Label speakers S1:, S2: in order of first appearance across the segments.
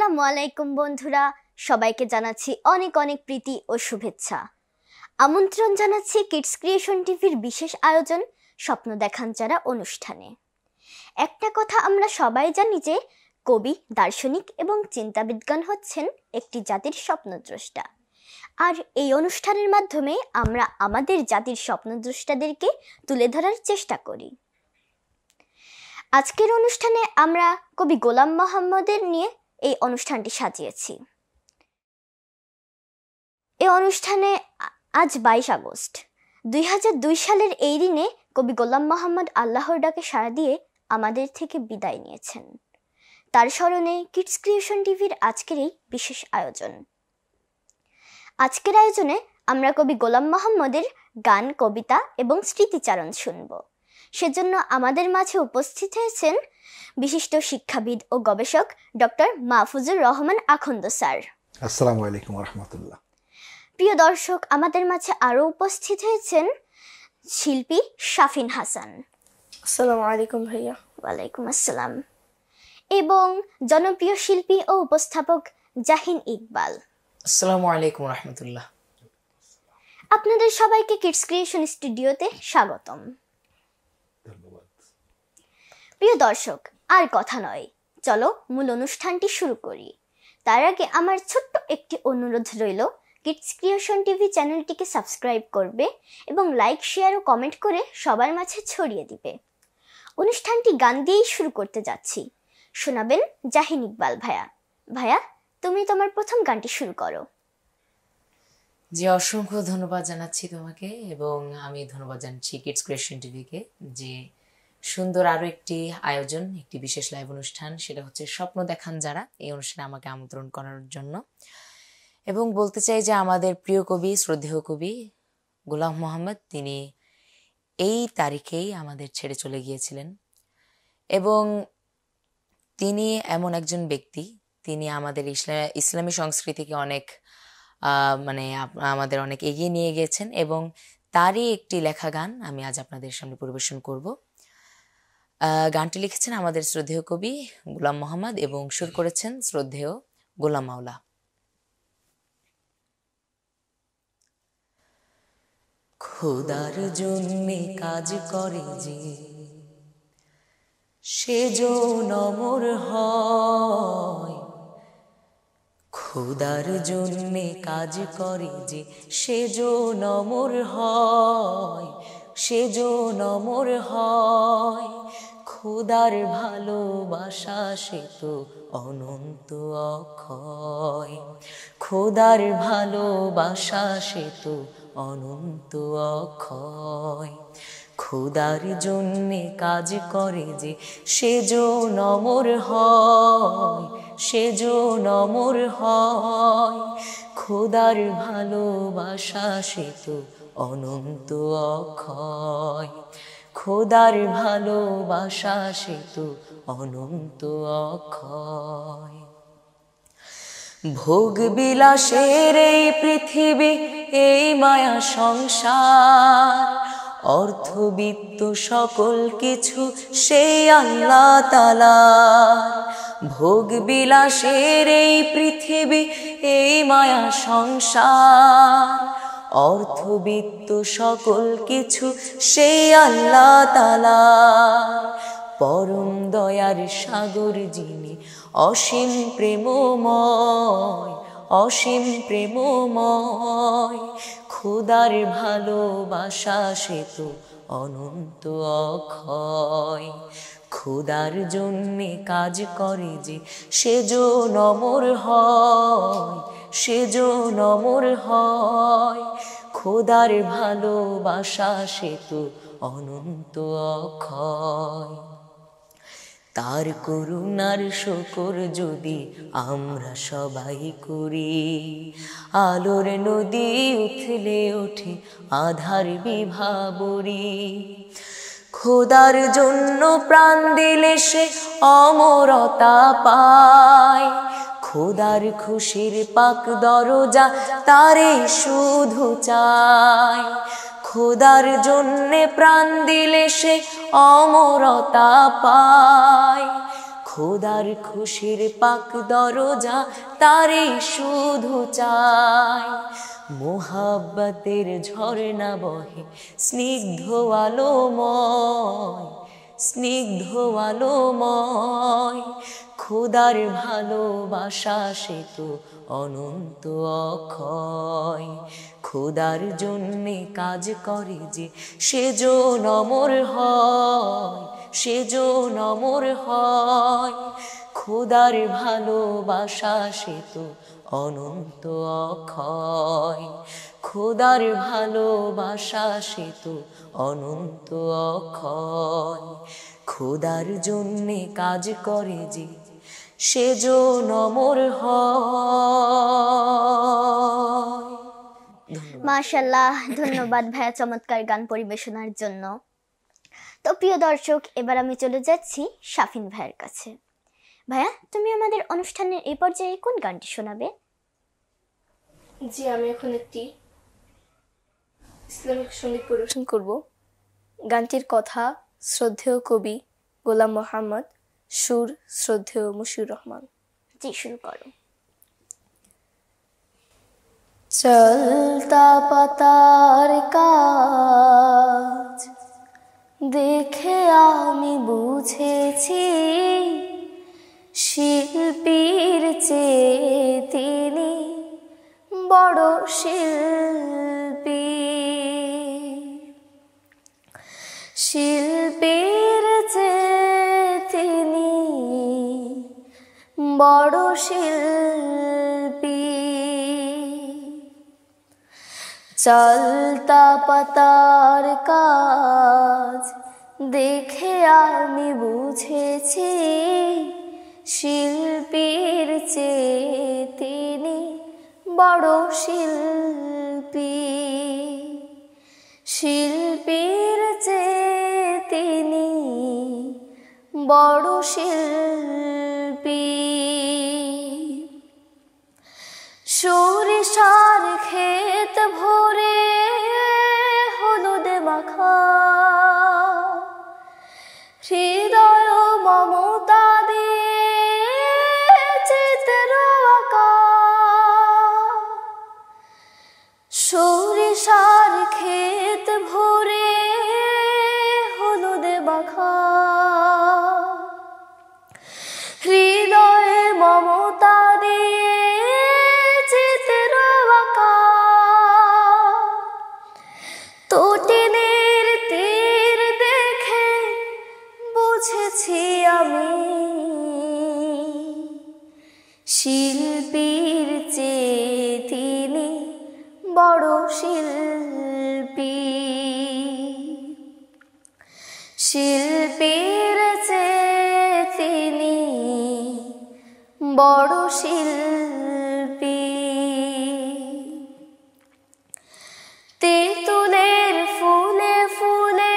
S1: আসসালামু আলাইকুম বন্ধুরা, সবাইকে জানাচ্ছি অনেক অনেক প্রীতি ও শুভেচ্ছা। আমন্ত্রণ জানাচ্ছি কিডস ক্রিয়েশন টিভির বিশেষ আয়োজন স্বপ্ন দেখান যারা অনুষ্ঠানে। একটা কথা আমরা সবাই জানি যে কবি, দার্শনিক এবং চিন্তাবিদগণ হচ্ছেন একটি জাতির স্বপ্নদ্রষ্টা। আর এই অনুষ্ঠানের মাধ্যমে আমরা আমাদের জাতির স্বপ্নদ্রষ্টাদেরকে তুলে ধরার চেষ্টা করি। আজকের অনুষ্ঠানে আমরা কবি গোলাম মোহাম্মদের নিয়ে এই অনুষ্ঠানটি সাজিয়েছি। এই অনুষ্ঠানে আজ 22 আগস্ট 2002 সালের এই দিনে কবি গোলাম মোহাম্মদ আল্লাহর ডাকে সাড়া দিয়ে আমাদের থেকে বিদায় নিয়েছেন। তার স্মরণে কিডস ক্রিয়েশন টিভির আজকের এই বিশেষ আয়োজন। আজকের আয়োজনে আমরা কবি গোলাম মোহাম্মদের গান, কবিতা এবং স্মৃতিচারণ শুনব। সেজন্য আমাদের মাঝে উপস্থিত হয়েছেন বিশিষ্ট শিক্ষাবিদ ও গবেষক ডক্টর মাহফুজুর রহমান আখন্দ স্যার।
S2: আসসালামু আলাইকুম ওয়া রাহমাতুল্লাহ।
S1: প্রিয় দর্শক, আমাদের মাঝে আরও উপস্থিত হয়েছেন শিল্পী শাফিন হাসান।
S3: আসসালামু আলাইকুম ভাইয়া।
S1: ওয়ালাইকুম আসসালাম। এবং জনপ্রিয় শিল্পী ও উপস্থাপক জাহিন ইকবাল।
S3: আসসালামু আলাইকুম রাহমাতুল্লাহ।
S1: আপনাদের সবাইকে কিডস ক্রিয়েশন স্টুডিওতে স্বাগতম।
S2: ধন্যবাদ।
S1: প্রিয় দর্শক, আর কথা নয়, চলো মূল অনুষ্ঠানটি শুরু করি। তার আগে আমার ছোট্ট একটি অনুরোধ রইল, কিডস ক্রিয়েশন টিভি চ্যানেলটিকে সাবস্ক্রাইব করবে এবং লাইক, শেয়ার ও কমেন্ট করে সবার মাঝে ছড়িয়ে দিবে। অনুষ্ঠানটি গান দিয়েই শুরু করতে যাচ্ছি। শোনাবেন জাহিন ইকবাল ভাইয়া। ভাইয়া, তুমি তোমার প্রথম গানটি শুরু করো।
S3: জি, অসংখ্য ধন্যবাদ জানাচ্ছি তোমাকে এবং আমি ধন্যবাদ জানাচ্ছি কিডস ক্রিয়েশন টিভিকে যে সুন্দর আরো একটি আয়োজন, একটি বিশেষ লাইভ অনুষ্ঠান, সেটা হচ্ছে স্বপ্ন দেখান যারা, এই অনুষ্ঠানে আমাকে আমন্ত্রণ করার জন্য। এবং বলতে চাই যে আমাদের প্রিয় কবি, শ্রদ্ধেয় কবি গোলাম মোহাম্মদ, তিনি এই তারিখেই আমাদের ছেড়ে চলে গিয়েছিলেন এবং তিনি এমন একজন ব্যক্তি, তিনি আমাদের ইসলামী সংস্কৃতিকে অনেক আমাদের অনেক এগিয়ে নিয়ে গেছেন এবং তারই একটি লেখা গান আমি আজ আপনাদের সামনে পরিবেশন করব। গানটি লিখেছেন আমাদের শ্রদ্ধেয় কবি গোলাম মোহাম্মদ এবং সুর করেছেন শ্রদ্ধেয় গোলাম মাওলা। খোদার জন্যে কাজ করে যে সেজন অমর হয়, খোদার জন্যে কাজ করে যে সেজন অমর হয়, সেজন অমর হয়। খোদার ভালোবাসা সে তো অনন্ত অক্ষয়, খোদার ভালোবাসা সে তো অনন্ত অক্ষয়। খোদার জন্যে কাজ করে যে সেজন অমর হয়, সেজন অমর হয়। খোদার ভালোবাসা সে তো অনন্ত অক্ষয়, খোদার ভালোবাসা সে তো অনন্ত অক্ষয়। ভোগ বিলাসের এই পৃথিবী, এই মায়া সংসার, অর্থবিত্ত সকল কিছু সেই আল্লাহ তাআলার। ভোগ বিলাসের এই পৃথিবী, এই মায়া সংসার, অর্থবিত্ত সকল কিছু সেই আল্লাহ তাআলার। পরম দয়ার সাগর যিনি, অসীম প্রেমময়, অসীম প্রেমময়। খোদার ভালোবাসা সে তো অনন্ত অক্ষয়, খোদার জন্যে কাজ করে যে সেজন অমর হয়, সেজন অমর হয়। খোদার ভালোবাসা সে তো অনন্ত অক্ষয়। তার করুণার শুকর যদি আমরা সবাই করি, আলোর নদী উথলে ওঠে আধার বিভাবরী। খোদার জন্য প্রাণ দিলে সে অমরতা পায়, খোদার খুশির পাক দরজা তারে শুধু চায়। খোদার জন্যে প্রাণ দিলে সে অমরতা পায়, খোদার খুশির পাক দরজা তারে শুধু চাই। মোহাব্বতের ঝরনা বহে স্নিগ্ধ আলোময়, স্নিগ্ধ আলোময়। খোদার ভালোবাসা সে তো অনন্ত অক্ষয়। খোদার জন্যে কাজ করে যে সেজন অমর হয়, সেজন অমর হয়। খোদার ভালোবাসা সে তো অনন্ত অক্ষয়। খোদার ভালোবাসা সে তো অনন্ত অক্ষয়। খোদার জন্যে কাজ করে যে সেজন অমর হয়।
S1: মাশাআল্লাহ, ধন্যবাদ ভাইয়া চমৎকার গান পরিবেশনার জন্য। তো প্রিয় দর্শক, এবার আমি চলে যাচ্ছি শাফিন ভাইয়ের কাছে। ভাইয়া, তুমি আমাদের অনুষ্ঠানের এই পর্যায়ে কোন গানটি শোনাবে?
S4: জি, আমি এখন একটি ইসলামিক সঙ্গীত পরিবেশন করব। গানটির কথা শ্রদ্ধেয় কবি গোলাম মোহাম্মদ, সুর শ্রদ্ধেয় মশিউর রহমান।
S1: জি, শুরু করো।
S4: চলতা পাতার কাজ দেখে আমি বুঝেছি, শিল্পীর চেয়ে তিনি বড় শিল্পী। শিল্পীর চেয়ে তিনি বড় শিল্পী। চলতা পাতার কাজ দেখে আমি বুঝেছি, শিল্পীর চেয়ে তিনি বড় শিল্পী। শিল্পীর চেয়ে তিনি বড় শিল্পী। সরিষার ক্ষেত ভরে হলুদে মাখা, হৃদয় মমতা দিয়ে চিত্র আঁকা। সরিষার ক্ষেত ভরে হলুদে মাখা, হৃদয়ে মমতা দিয়ে চিত্র আঁকা। তটিনীর তীর দেখে বুঝেছি আমি, শিল্পীর চেয়ে তিনি বড় শিল্পী। শিল্পীর চেয়ে তিনি বড় শিল্পী। তেঁতুলের ফুলে ফুলে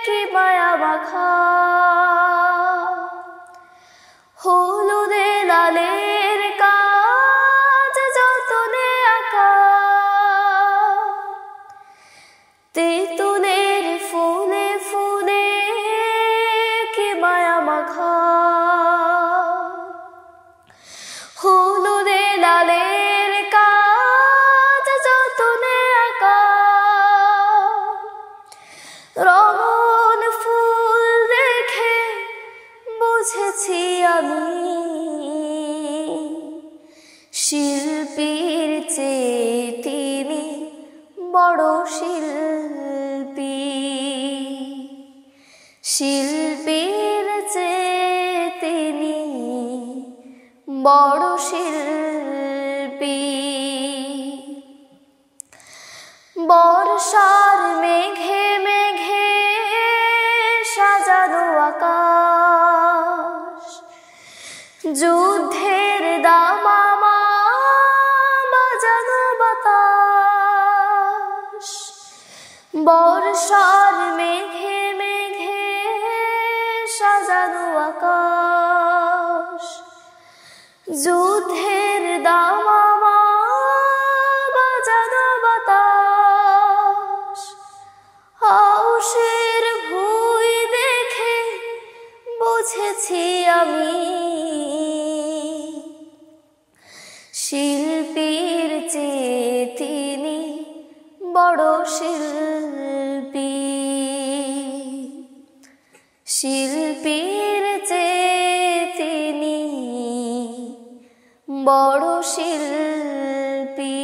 S4: কি মায়া মাখা, হলুদে লালের কাজ যতনে আঁকা। তেঁতুলের ফুলে ফুলে কি মায়া মাখা, হলুদে লালের কাজ যতনে আঁকা। রঙন ফুল দেখে বুঝেছি আমি, শিল্পীর চেয়ে তিনি বড় শিল্পী। শিল্পীর চেয়ে তিনি বড় শিল্পী। বর্ষার মেঘে মেঘে সাজানো আকাশ, যুদ্ধের দামামা বাজানো বাতাস। বর্ষার মেঘে মেঘে সাজানো আকাশ, যুদ্ধের দামামা বাজানো বাতাস। হাউসের ভুঁই দেখে বুঝেছি আমি শিল্পীর চেয়ে তিনি বড় শিল্পী, শিল্পীর চেয়ে তিনি বড় শিল্পী।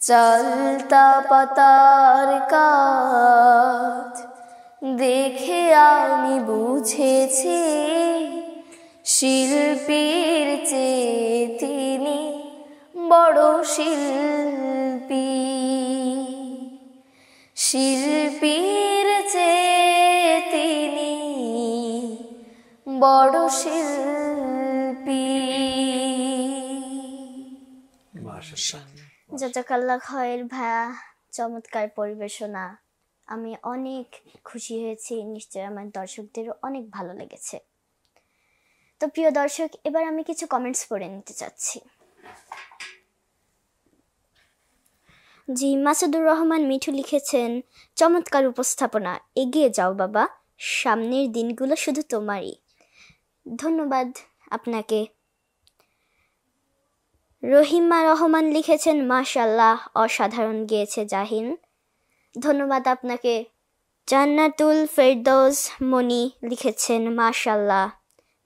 S4: চালতা পাতার কাজ দেখে আমি বুঝেছি শিল্পীর চেয়ে তিনি বড় শিল্পী, শিল্পীর চেয়ে তিনি বড় শিল্পী।
S2: মাশাআল্লাহ।
S1: জাজাকাল্লাহ খয়ের ভাইয়া, চমৎকার পরিবেশনা। আমি অনেক খুশি হয়েছি, নিশ্চয় আমার দর্শকদেরও অনেক ভালো লেগেছে। তো প্রিয় দর্শক, এবার আমি কিছু কমেন্টস পড়ে নিতে চাচ্ছি। জি, মাসুদুর রহমান মিঠু লিখেছেন, চমৎকার উপস্থাপনা, এগিয়ে যাও বাবা, সামনের দিনগুলো শুধু তোমারই। ধন্যবাদ আপনাকে। রহিমা রহমান লিখেছেন, মাশাআল্লাহ, অসাধারণ গেয়েছে জাহিন। ধন্যবাদ আপনাকে। জান্নাতুল ফেরদৌস মনি লিখেছেন, মাশাআল্লাহ।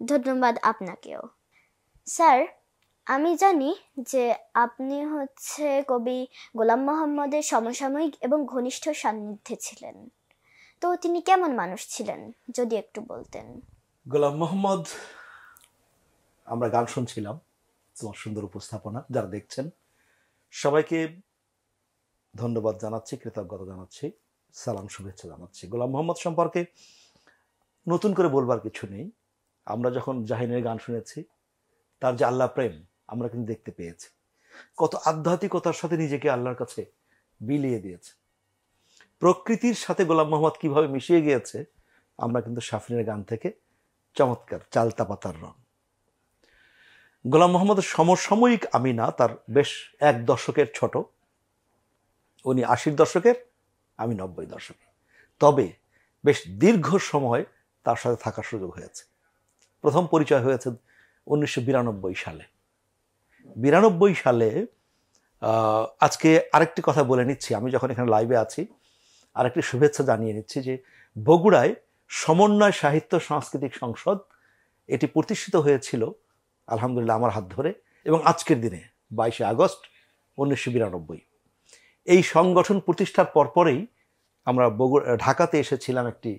S1: ধন্যবাদ আপনাকেও। স্যার, আমি জানি যে আপনি কবি গোলাম মোহাম্মদের সমসাময়িক এবং ঘনিষ্ঠ সান্নিধ্যে ছিলেন। তো তিনি কেমন মানুষ ছিলেন যদি একটু বলতেন।
S2: গোলাম মোহাম্মদ, আমরা গান শুনছিলাম, তোমার সুন্দর উপস্থাপনা, যারা দেখছেন সবাইকে ধন্যবাদ জানাচ্ছি, কৃতজ্ঞতা জানাচ্ছি, সালাম শুভেচ্ছা জানাচ্ছি। গোলাম মোহাম্মদ সম্পর্কে নতুন করে বলবার কিছু নেই। আমরা যখন জাহিনের গান শুনেছি, তার যে আল্লাহ প্রেম আমরা কিন্তু দেখতে পেয়েছি, কত আধ্যাত্মিকতার সাথে নিজেকে আল্লাহর কাছে বিলিয়ে দিয়েছে। প্রকৃতির সাথে গোলাম মোহাম্মদ কিভাবে মিশিয়ে গিয়েছে আমরা কিন্তু শাফিনের গান থেকে চমৎকার, চালতা পাতার রং। গোলাম মোহাম্মদের সমসাময়িক আমি না, তার বেশ 1 দশকের ছোট। উনি 80 দশকের, আমি 90 দশকে। তবে বেশ দীর্ঘ সময় তার সাথে থাকার সুযোগ হয়েছে। প্রথম পরিচয় হয়েছে 1992 সালে। 92 সালে আজকে আরেকটি কথা বলে নিচ্ছি, আমি যখন এখানে লাইভে আছি আরেকটি শুভেচ্ছা জানিয়ে নিচ্ছি যে বগুড়ায় সমন্বয় সাহিত্য সাংস্কৃতিক সংসদ, এটি প্রতিষ্ঠিত হয়েছিল আলহামদুলিল্লাহ আমার হাত ধরে, এবং আজকের দিনে 22 আগস্ট 1992। এই সংগঠন প্রতিষ্ঠার পরপরেই আমরা ঢাকাতে এসেছিলাম একটি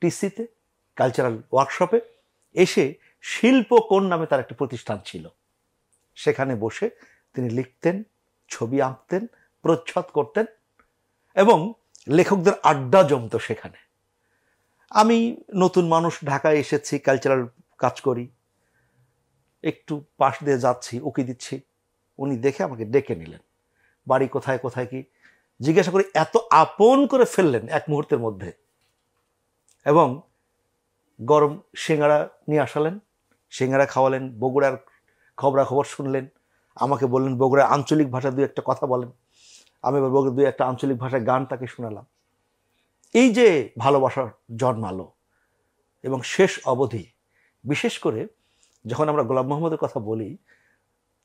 S2: টিসিতে, কালচারাল ওয়ার্কশপে। এসে শিল্পকোণ নামে তার একটি প্রতিষ্ঠান ছিল, সেখানে বসে তিনি লিখতেন, ছবি আঁকতেন, প্রচ্ছদ করতেন এবং লেখকদের আড্ডা জমতো সেখানে। আমি নতুন মানুষ, ঢাকায় এসেছি, কালচারাল কাজ করি, একটু পাশ দিয়ে যাচ্ছি, উকি দিচ্ছি, উনি দেখে আমাকে ডেকে নিলেন। বাড়ি কোথায়, কোথায় কি জিজ্ঞাসা করে এত আপন করে ফেললেন এক মুহূর্তের মধ্যে, এবং গরম সিঙ্গাড়া নিয়ে আসালেন, সিঙ্গাড়া খাওয়ালেন, বগুড়ার খবরাখবর শুনলেন, আমাকে বললেন বগুড়ার আঞ্চলিক ভাষা 2-1 কথা বলেন, আমি এবার বগুড়ার 2-1 আঞ্চলিক ভাষায় গান তাকে শোনালাম। এই যে ভালোবাসা জন্মালো, এবং শেষ অবধি বিশেষ করে যখন আমরা গোলাম মোহাম্মদের কথা বলি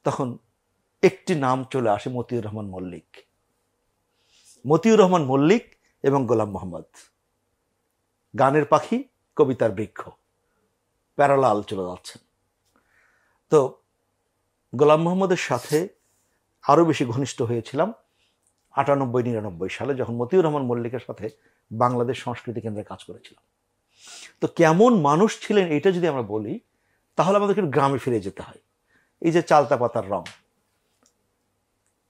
S2: তখন একটি নাম চলে আসে, মতিউর রহমান মল্লিক। মতিউর রহমান মল্লিক এবং গোলাম মোহাম্মদ, গানের পাখি, কবিতার বৃক্ষ, প্যারালাল চলে যাচ্ছেন। তো গোলাম মোহাম্মদের সাথে আরও বেশি ঘনিষ্ঠ হয়েছিলাম 98-99 সালে, যখন মতিউর রহমান মল্লিকের সাথে বাংলাদেশ সংস্কৃতি কেন্দ্রে কাজ করেছিলাম। তো কেমন মানুষ ছিলেন এটা যদি আমরা বলি তাহলে আমাদেরকে গ্রামে ফিরে যেতে হয়। এই যে চালতা পাতার রং,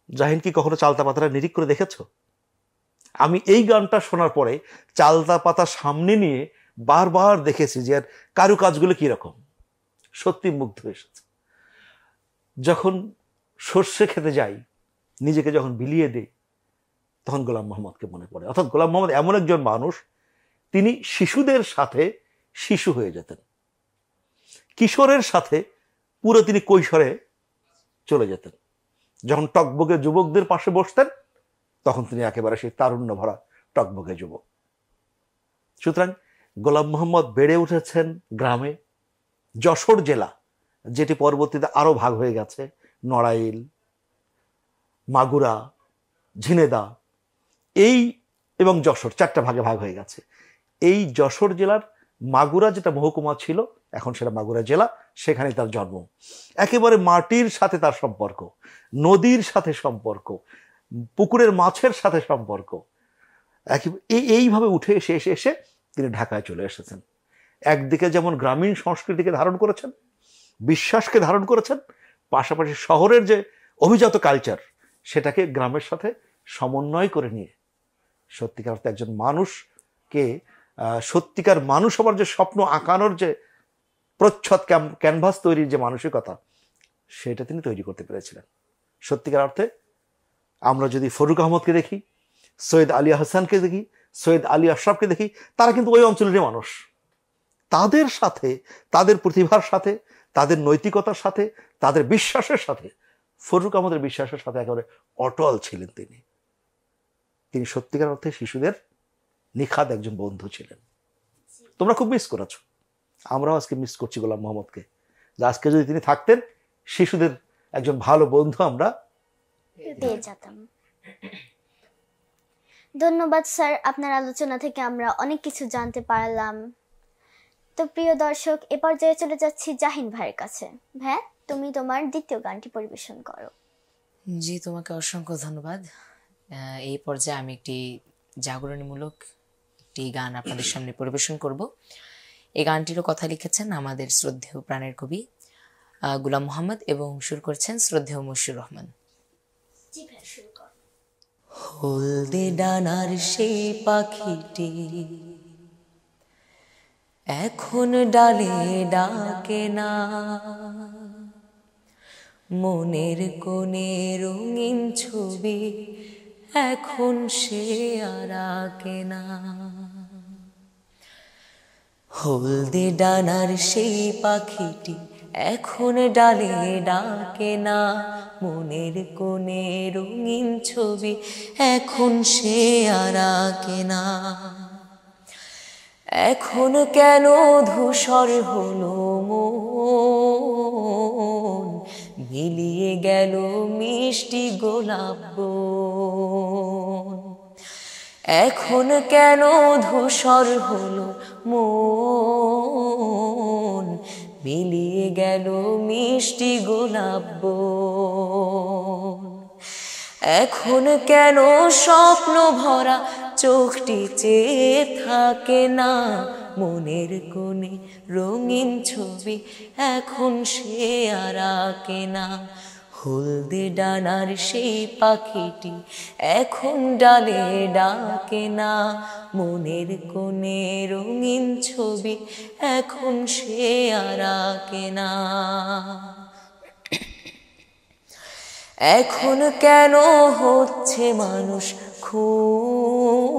S2: জাহিন কি কখনো চালতা পাতাটা নিরিখ করে দেখেছো? আমি এই গানটা শোনার পরে চালতা পাতা সামনে নিয়ে বারবার দেখেছি যে আর কারুকাজগুলো কিরকম, সত্যি মুগ্ধ এসেছে। যখন সর্ষে খেতে যাই, নিজেকে যখন বিলিয়ে দিই, তখন গোলাম মোহাম্মদকে মনে পড়ে। অর্থাৎ গোলাম মোহাম্মদ এমন একজন মানুষ, তিনি শিশুদের সাথে শিশু হয়ে যেতেন, কিশোরের সাথে পুরো তিনি কৈশোরে চলে যেতেন। যখন টকবগে যুবকদের পাশে বসতেন তখন তিনি একেবারে সেই তারুণ্য ভরা টকবগে যুবক। সুতরাং গোলাম মোহাম্মদ বেড়ে উঠেছেন গ্রামে। যশোর জেলা, যেটি পরবর্তীতে আরো ভাগ হয়ে গেছে, নড়াইল, মাগুরা, ঝিনেদা, এই এবং যশোর 4টা ভাগে ভাগ হয়ে গেছে। এই যশোর জেলার মাগুরা যেটা মহকুমা ছিল, এখন সেটা মাগুরা জেলা, সেখানে তার জন্ম। একেবারে মাটির সাথে তার সম্পর্ক, নদীর সাথে সম্পর্ক, পুকুরের মাছের সাথে সম্পর্ক। এইভাবে উঠে এসে এসে এসে তিনি ঢাকায় চলে এসেছেন। একদিকে যেমন গ্রামীণ সংস্কৃতিকে ধারণ করেছেন, বিশ্বাসকে ধারণ করেছেন, পাশাপাশি শহরের যে অভিজাত কালচার সেটাকে গ্রামের সাথে সমন্বয় করে নিয়ে সত্যিকার অর্থে একজন মানুষকে সত্যিকার মানুষ হবার যে স্বপ্ন আঁকানোর যে প্রচ্ছদ ক্যানভাস তৈরির যে মানসিকতা, সেটা তিনি তৈরি করতে পেরেছিলেন। সত্যিকার অর্থে আমরা যদি ফরুক আহমদকে দেখি, সৈয়দ আলী হাসানকে দেখি, সৈয়দ আলী আশরাফকে দেখি, তারা কিন্তু ওই অঞ্চলেরই মানুষ। তাদের সাথে, তাদের প্রতিভার সাথে, তাদের নৈতিকতার সাথে, তাদের বিশ্বাসের সাথে, ফরুক আহমদের বিশ্বাসের সাথে একেবারে অটল ছিলেন তিনি। তিনি সত্যিকার অর্থে শিশুদের নিখাদ একজন বন্ধু ছিলেন। তোমরা খুব মিস করেছো, আমরাও আজকে মিস করছি গোলাম মোহাম্মদকে। আজকে যদি তিনি থাকতেন, শিশুদের একজন ভালো বন্ধু আমরা
S1: পেয়ে যেতাম। ধন্যবাদ স্যার, আপনার আলোচনা থেকে আমরা অনেক কিছু জানতে পারলাম। তো প্রিয় দর্শক, এ পর্যায়ে চলে যাচ্ছি জাহিন ভাইয়ের কাছে। ভাই, তুমি তোমার দ্বিতীয় গানটি পরিবেশন করো।
S3: জি, তোমাকে অসংখ্য ধন্যবাদ। এই পর্যায়ে আমি একটি জাগরণীমূলক একটি গান আপনাদের সামনে পরিবেশন করব। এই গানটিরও কথা লিখেছেন আমাদের শ্রদ্ধেয় প্রাণের কবি গোলাম মোহাম্মদ এবং সুর করেছেন শ্রদ্ধেয় মশিউর রহমান। হলদে ডানার সেই পাখিটি এখন ডালে ডাকে না, মনের কোণে রঙিন ছবি এখন সে আর আঁকে না। হলদে ডানার সেই পাখিটি এখন ডালে ডাকে না, মনের কোণে রঙিন ছবি এখন সে আর আঁকে না। এখন কেন ধূসর হলো মন, মিলিয়ে গেল মিষ্টি গোলাপ বন। এখন কেন ধূসর হলো মন, মিলিয়ে গেল মিষ্টি গোলাপ বন। এখন কেন স্বপ্ন ভরা চোখটি চেয়ে থাকে না, মনের কোণে রঙিন ছবি এখন সে আর আঁকে না। হলদে ডানার সেই পাখিটি এখন ডালে ডাকে না, মনের কোণে রঙিন ছবি এখন সে আর আঁকে না। এখন কেন হচ্ছে মানুষ খুন,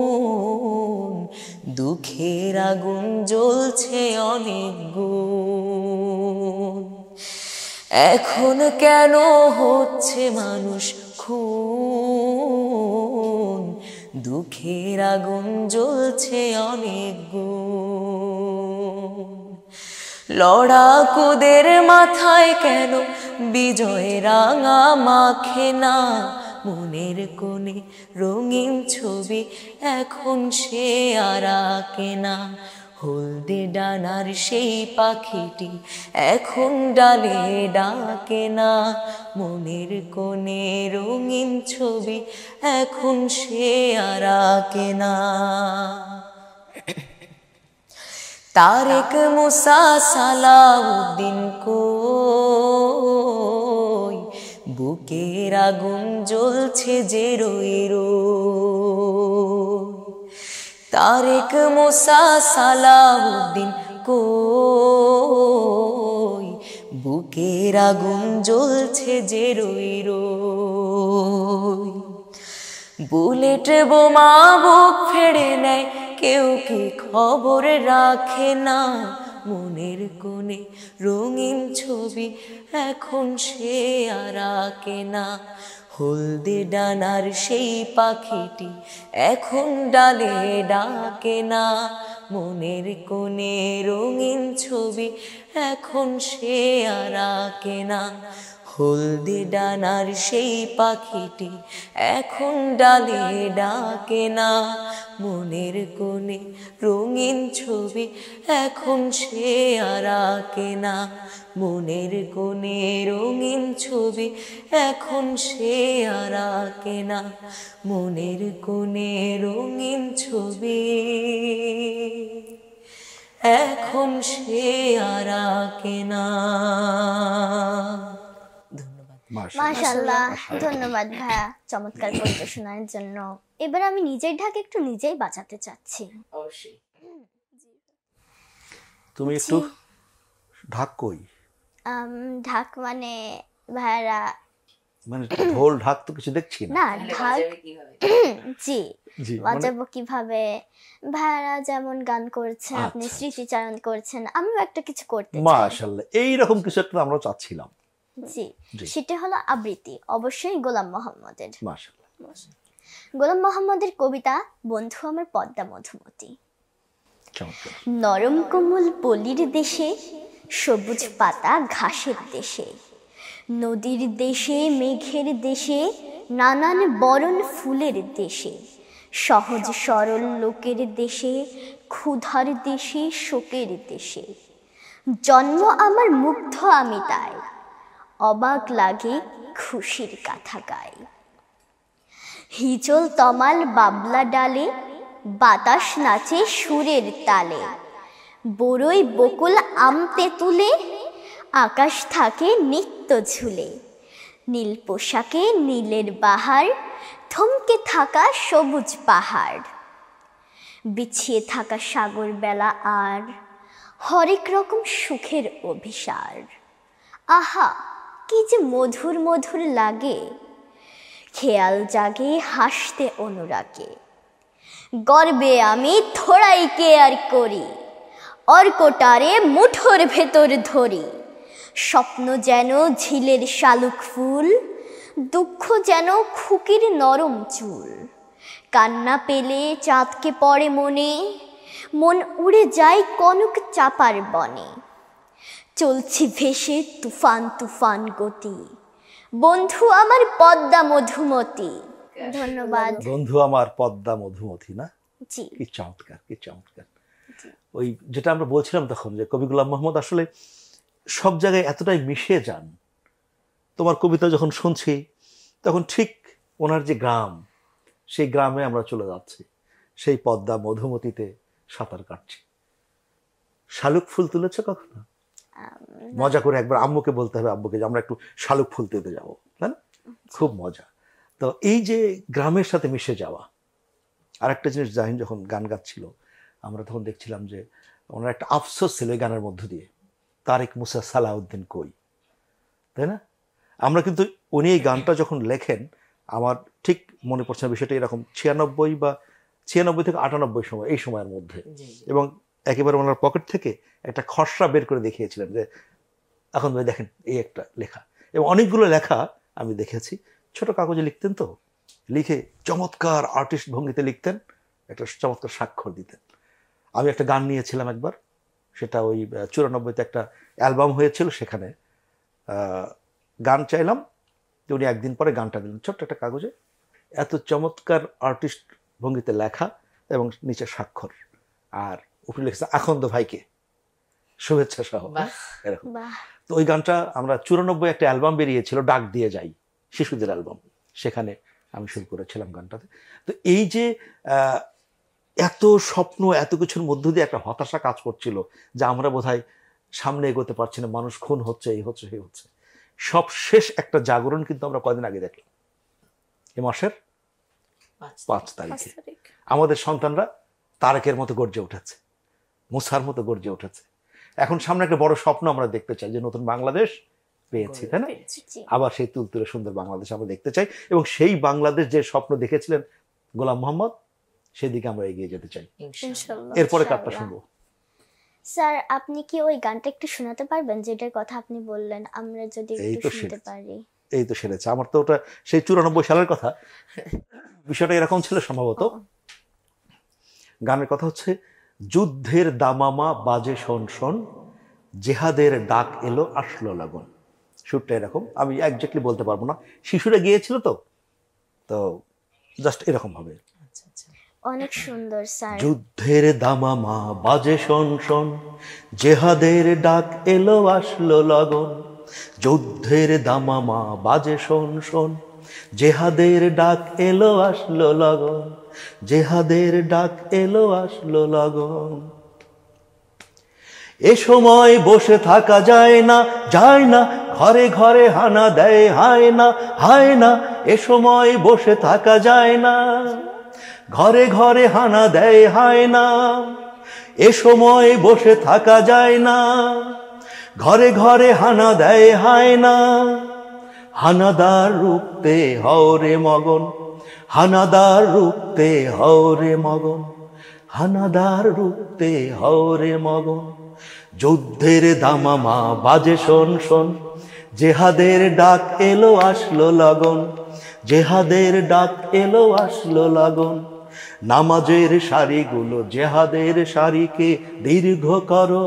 S3: দুঃখের আগুন জ্বলছে অনেক গুণ। এখন কেন হচ্ছে মানুষ খুন, দুঃখের আগুন জ্বলছে অনেক গুণ। লড়াকুদের মাথায় কেন বিজয় রাঙা মাখে না, মনের কোণে রঙিন ছবি এখন সে আর আঁকে না। হলদে ডানার সেই পাখিটি এখন ডালে ডাকে না, মনের কোণে রঙিন ছবি এখন সে আর আঁকে না। তারেক মুসা সালাউদ্দিন কই, বুকের আগুন জ্বলছে যে রই রই। তারেক মুসা সালাউদ্দিন কই, বুকের আগুন জ্বলছে যে রই রই। বুলেট বোমা বুক ফেড়ে নেয়, কেউ কি খবর রাখে না, মনের কোণে রঙিন ছবি এখন সে আর আঁকে না। হলদে ডানার সেই পাখিটি এখন ডালে ডাকে না, মনের কোণে রঙিন ছবি এখন সে আর আঁকে না। হলদে ডানার সেই পাখিটি এখন ডালে ডাকে না। মনের কোণে রঙিন ছবি এখন সে আর আঁকে না। মনের কোণে রঙিন ছবি এখন সে আর আঁকে না। মনের কোণে রঙিন ছবি এখন সে আর আঁকে না। ধন্যবাদ।
S1: মাশাআল্লাহ, ধন্যবাদ ভাইয়া চমৎকার পরিবেশনার জন্য। এবার আমি নিজের ঢাক একটু নিজেই বাজাতে চাচ্ছি।
S3: অবশ্যই।
S2: তুমি একটু ঢাক কই?
S1: ঢাক মানে ভাইয়ারা
S2: মানে ঢোল ঢাক তো কিছু দেখছি না।
S1: না ঢাক জি
S2: জি,
S1: বাজাবো কিভাবে? ভাইয়ারা যেমন গান করছেন, আপনি
S2: আচ্ছা,
S1: স্মৃতিচারণ করছেন, আমিও একটা কিছু করতে চাই।
S2: মাশাআল্লাহ, এইরকম কিছু একটা আমরা চাচ্ছিলাম।
S1: জি,
S2: জি।
S1: সেটা হলো আবৃত্তি, অবশ্যই গোলাম মোহাম্মদের।
S2: মাশাআল্লাহ।
S1: গোলাম মোহাম্মদের কবিতা বন্ধু আমার পদ্মা মধুমতি।
S2: চমৎকার।
S1: নরম কোমল পলির দেশে, সবুজ পাতা ঘাসের দেশে, নদীর দেশে মেঘের দেশে, নানান বরণ ফুলের দেশে, সহজ সরল লোকের দেশে, ক্ষুধার দেশে শোকের দেশে, জন্ম আমার মুগ্ধ আমি তাই, অবাক লাগে খুশির কথা গাই। হিজল তমাল বাবলা ডালে, বাতাস নাচে সুরের তালে, বড়ই বকুল আম তেঁতুলে, আকাশ থাকে নিত্য ঝুলে, নীল পোশাকে নীলের বাহার, থমকে থাকা সবুজ পাহাড়, বিছিয়ে থাকা সাগর বেলা আর হরেক রকম সুখের অভিসার। আহা কি যে মধুর মধুর লাগে, খেয়াল জাগে হাসতে অনুরাগে, গর্বে আমি থোড়াইকে আর করি, অর্কটারে মুঠোর ভেতর ধরি, স্বপ্ন যেন ঝিলের শালুক ফুল, দুঃখ যেন খুকির নরম চুল, কান্না পেলে চাঁদকে পড়ে মনে, মন উড়ে যায় কনক চাপার বনে, চলছি ভেসে তুফান তুফান গতি, বন্ধু আমার পদ্মা মধুমতি। ধন্যবাদ।
S2: বন্ধু আমার পদ্মা মধুমতি, না?
S1: জি
S2: কি চমৎকার, কি চমৎকার। ওই যেটা আমরা বলছিলাম তখন, যে কবি গোলাম মোহাম্মদ আসলে সব জায়গায় এতটাই মিশে যান। তোমার কবিতা যখন শুনছি তখন ঠিক ওনার যে গ্রাম, সেই গ্রামে আমরা চলে যাচ্ছি, সেই পদ্মা মধুমতিতে সাঁতার কাটছি। শালুক ফুল তুলেছো কখনো? মজা করে একবার আম্মুকে বলতে হবে, আব্বুকে, যে আমরা একটু শালুক ফুল তুলতে যাবো, তাই না? খুব মজা। তো এই যে গ্রামের সাথে মিশে যাওয়া। আর একটা জিনিস, জাহিন যখন গান গাচ্ছিল আমরা তখন দেখছিলাম যে ওনার একটা আফসোস ছিল এই গানের মধ্য দিয়ে, তারেক মুসা সালাউদ্দিন কই, তাই না? আমরা কিন্তু উনি এই গানটা যখন লেখেন, আমার ঠিক মনে পড়ছে না বিষয়টা, এরকম 96 বা 96 থেকে 98 সময়, এই সময়ের মধ্যে। এবং একেবারে ওনার পকেট থেকে একটা খসড়া বের করে দেখিয়েছিলেন যে এখন ভাই দেখেন এই একটা লেখা। এবং অনেকগুলো লেখা আমি দেখেছি, ছোট কাগজে লিখতেন, তো লিখে চমৎকার আর্টিস্ট ভঙ্গিতে লিখতেন, একটা চমৎকার স্বাক্ষর দিতেন। আমি একটা গান নিয়েছিলাম একবার, সেটা ওই 94-তে একটা অ্যালবাম হয়েছিল, সেখানে গান চাইলাম, তো উনি একদিন পরে গানটা দিলেন ছোট্ট একটা কাগজে, এত চমৎকার আর্টিস্ট ভঙ্গিতে লেখা এবং নিচে স্বাক্ষর, আর উপরে লিখেছে আখন্দ ভাইকে শুভেচ্ছা সহ, এরকম।
S1: বাহ,
S2: তো ওই গানটা আমরা 94 একটা অ্যালবাম বেরিয়েছিল, ডাক দিয়ে যাই, শিশুদের অ্যালবাম, সেখানে আমি শুরু করেছিলাম গানটাতে। তো এই যে এত স্বপ্ন, এত কিছুর মধ্য দিয়ে একটা হতাশা কাজ করছিল, যে আমরা বোধহয় সামনে এগোতে পারছি না, মানুষ খুন হচ্ছে, এই হচ্ছে, সেই হচ্ছে। সব শেষ একটা জাগরণ কিন্তু আমরা কদিন আগে দেখলাম, এ মাসের 5 তারিখে। আমাদের সন্তানরা তারেকের মতো গর্জে উঠেছে, মুসার মতো গর্জে উঠেছে। এখন সামনে একটা বড় স্বপ্ন আমরা দেখতে চাই, যে নতুন বাংলাদেশ পেয়েছি, তাই না?
S1: জি।
S2: আবার সেই তুলতুলে সুন্দর বাংলাদেশ আমরা দেখতে চাই, এবং সেই বাংলাদেশ যে স্বপ্ন দেখেছিলেন গোলাম মোহাম্মদ, সেদিকে আমরা এগিয়ে যেতে চাই।
S4: ইনশাআল্লাহ।
S2: এরপরে কারটা শুনবো।
S1: স্যার আপনি কি ওই গানটা একটু শোনাতে পারবেন যেটার কথা আপনি বললেন, আমরা যদি
S2: এই
S1: একটু
S2: তো
S1: শুনতে
S2: সেরেছে।
S1: পারি?
S2: এই তো সেরেছে, আমার তো ওটা সেই 94 সালের কথা। বিষয়টা এরকম ছিল সম্ভবত। গানের কথা হচ্ছে, যুদ্ধের দামামা বাজে শোন শোন, জেহাদের ডাক এলো আসলো লগন। সুরটা এরকম, আমি একজাক্টলি বলতে পারবো না, শিশুরা গিয়েছিল তো তো জাস্ট এরকম হবে।
S3: আচ্ছা আচ্ছা।
S1: অনেক সুন্দর স্যার।
S2: যুদ্ধের দামামা বাজে শোন শোন, জেহাদের ডাক এলো আসলো লগন। যুদ্ধের দামামা বাজে শোন শোন, জেহাদের ডাক এলো আসলো লগন। জেহাদের ডাক এলো আসলো লগন। এ সময় বসে থাকা যায় না, যায় না, ঘরে ঘরে হানা দেয় হায় না, হায় না। এ সময় বসে থাকা যায় না, ঘরে ঘরে হানা দেয় হায় না। এ সময় বসে থাকা যায় না, ঘরে ঘরে হানা দেয় হায় না। হানাদার রুখতে হওরে মগন, হানাদার রুখতে হওরে মগন, হানাদার রুখতে হওরে মগন। যুদ্ধের দামামা বাজে শোন শোন, জেহাদের ডাক এলো আসলো লগন। জেহাদের ডাক এলো আসলো লগন। নামাজের সারিগুলো জেহাদের সারিকে দীর্ঘ করো,